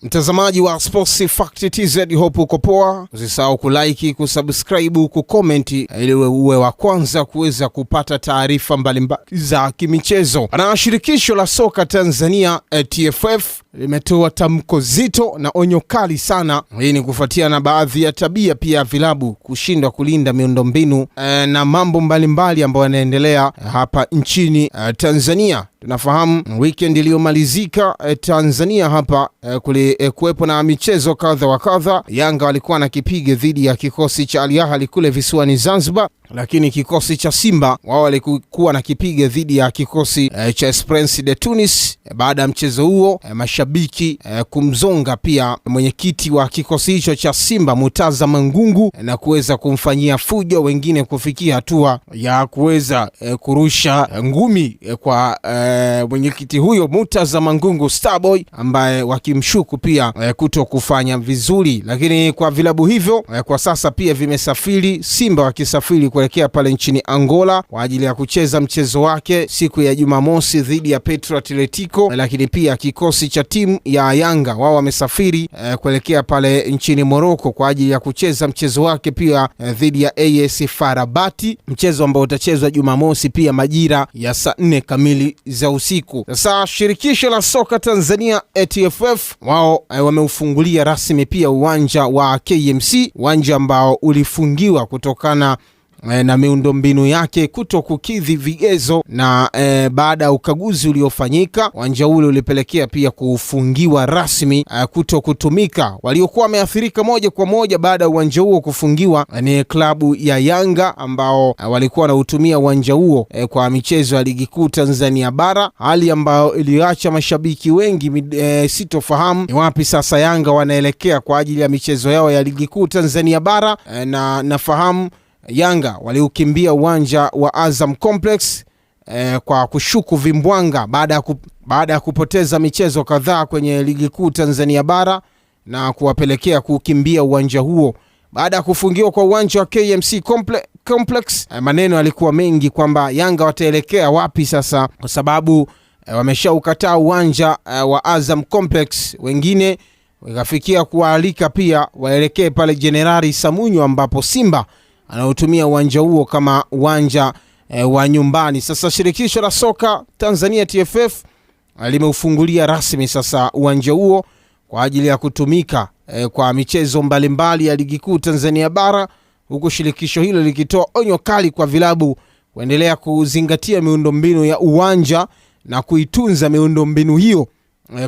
Mtazamaji wa Sports Fact TZ, hope uko poa. Usisahau kulike, kusubscribe, kucomment ili uwe wa kwanza kuweza kupata taarifa mbalimbali za kimichezo. Na shirikisho la soka Tanzania TFF limetoa tamko zito na onyo kali sana. Hii ni kufuatia na baadhi ya tabia pia vilabu kushindwa kulinda miundombinu na mambo mbalimbali ambayo yanaendelea hapa nchini Tanzania. Tunafahamu weekend iliyomalizika Tanzania hapa kuwepo na michezo kadha wa kadha. Yanga walikuwa na kipigo dhidi ya kikosi cha Al Ahly kule visiwani Zanzibar, lakini kikosi cha Simba wao walikuwa na kipigo dhidi ya kikosi cha Esperance de Tunis. Baada ya mchezo huo mashabiki kumzonga pia mwenyekiti wa kikosi hicho cha Simba Murtaza Mangungu na kuweza kumfanyia fujo, wengine kufikia hatua ya kuweza kurusha ngumi kwa mwenyekiti huyo Murtaza Mangungu Starboy, ambaye wakimshuku pia kuto kufanya vizuri. Lakini kwa vilabu hivyo kwa sasa pia vimesafiri, Simba wakisafiri kuelekea pale nchini Angola kwa ajili ya kucheza mchezo wake siku ya Jumamosi dhidi ya Petro Atletico, lakini pia kikosi cha timu ya Yanga wao wamesafiri kuelekea pale nchini Morocco kwa ajili ya kucheza mchezo wake pia dhidi ya AS FAR Rabat, mchezo ambao utachezwa Jumamosi pia majira ya saa 4 kamili za usiku. Sasa shirikisho la soka Tanzania TFF wao wameufungulia rasmi pia uwanja wa KMC, uwanja ambao ulifungiwa kutokana na miundombinu yake kuto kukidhi vigezo, na baada ya ukaguzi uliofanyika uwanja ule ulipelekea pia kufungiwa rasmi kuto kutumika. Waliokuwa wameathirika moja kwa moja baada ya uwanja huo kufungiwa ni klabu ya Yanga ambao walikuwa na utumia uwanja huo kwa michezo ya ligi kuu Tanzania bara, hali ambayo iliacha mashabiki wengi sitofahamu ni wapi sasa Yanga wanaelekea kwa ajili ya michezo yao ya ligi kuu Tanzania bara. Na nafahamu Yanga waliukimbia uwanja wa Azam Complex kwa kushuku vimbwanga baada ya kupoteza michezo kadhaa kwenye ligi kuu Tanzania bara na kuwapelekea kukimbia uwanja huo. Baada ya kufungiwa kwa uwanja wa KMC Complex, maneno yalikuwa mengi kwamba Yanga wataelekea wapi sasa, kwa sababu wameshaukataa uwanja wa Azam Complex. Wengine wakafikia kualika pia waelekee pale Jenerali Samunyo ambapo Simba anaotumia uwanja huo kama uwanja wa nyumbani. Sasa shirikisho la soka Tanzania TFF limeufungulia rasmi sasa uwanja huo kwa ajili ya kutumika kwa michezo mbalimbali ya ligi kuu Tanzania bara, huku shirikisho hilo likitoa onyo kali kwa vilabu kuendelea kuzingatia miundombinu ya uwanja na kuitunza miundombinu hiyo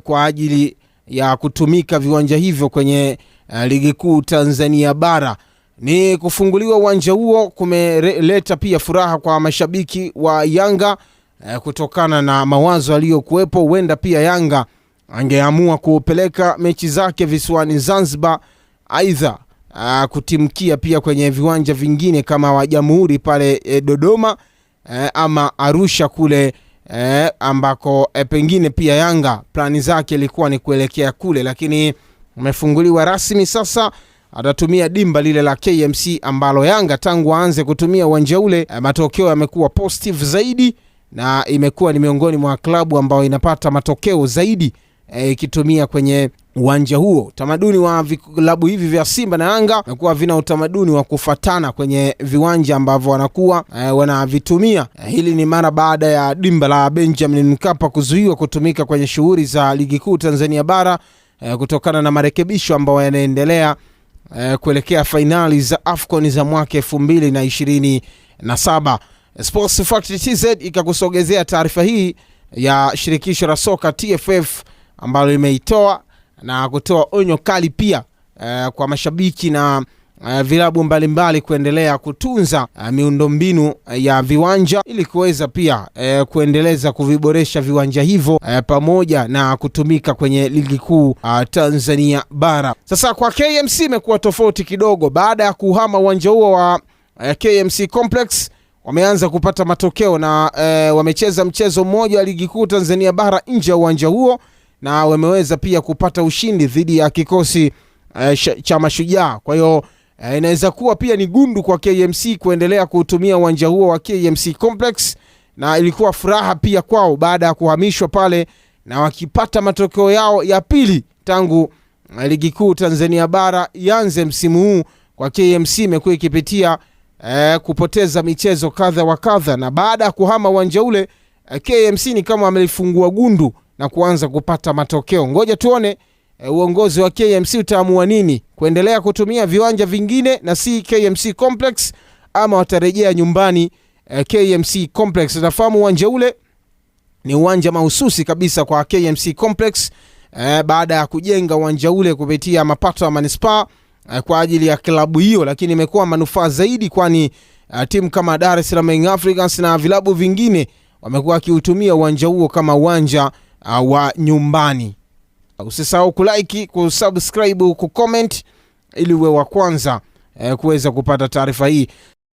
kwa ajili ya kutumika viwanja hivyo kwenye ligi kuu Tanzania bara. Ni kufunguliwa uwanja huo kumeleta pia furaha kwa mashabiki wa Yanga kutokana na mawazo aliyokuwepo. Huenda pia Yanga angeamua kupeleka mechi zake visiwani Zanzibar, aidha kutimkia pia kwenye viwanja vingine kama wa Jamhuri pale Dodoma ama Arusha kule ambako pengine pia Yanga plani zake ilikuwa ni kuelekea kule, lakini umefunguliwa rasmi sasa. Atatumia dimba lile la KMC ambalo Yanga tangu aanze kutumia uwanja ule matokeo yamekuwa positive zaidi, na imekuwa ni miongoni mwa klabu ambao inapata matokeo zaidi ikitumia kwenye uwanja huo. Utamaduni wa vilabu hivi vya Simba na Yanga umekuwa vina utamaduni wa kufatana kwenye viwanja ambavyo wanakuwa wanavitumia. Hili ni mara baada ya dimba la Benjamin Mkapa kuzuiwa kutumika kwenye shughuli za ligi kuu Tanzania bara kutokana na marekebisho ambayo yanaendelea kuelekea finali za AFCON za mwaka 2027. Sports Fact TZ ikakusogezea taarifa hii ya shirikisho la soka TFF ambalo limeitoa na kutoa onyo kali pia kwa mashabiki na vilabu mbalimbali kuendelea kutunza miundombinu ya viwanja ili kuweza pia kuendeleza kuviboresha viwanja hivyo pamoja na kutumika kwenye ligi kuu Tanzania bara. Sasa kwa KMC imekuwa tofauti kidogo. Baada ya kuhama uwanja huo wa KMC Complex, wameanza kupata matokeo na wamecheza mchezo mmoja wa ligi kuu Tanzania bara nje ya uwanja huo, na wameweza pia kupata ushindi dhidi ya kikosi cha Mashujaa. Kwa hiyo inaweza kuwa pia ni gundu kwa KMC kuendelea kutumia uwanja huo wa KMC Complex, na ilikuwa furaha pia kwao baada ya kuhamishwa pale na wakipata matokeo yao ya pili tangu ligi kuu Tanzania bara ianze msimu huu kwa KMC imekuwa ikipitia kupoteza michezo kadha wa kadha, na baada ya kuhama uwanja ule KMC ni kama amelifungua gundu na kuanza kupata matokeo. Ngoja tuone uongozi wa KMC utaamua nini, kuendelea kutumia viwanja vingine na si KMC Complex ama watarejea nyumbani KMC Complex. Nafahamu uwanja ule ni uwanja mahususi kabisa kwa KMC Complex baada ya kujenga uwanja ule kupitia mapato ya manispaa kwa ajili ya klabu hiyo, lakini imekuwa manufaa zaidi kwani timu kama Dar es Salaam Young Africans na vilabu vingine wamekuwa kiutumia uwanja huo kama uwanja wa nyumbani. Usisahau kulike, kusubscribe, kucomment ili uwe wa kwanza kuweza kupata taarifa hii.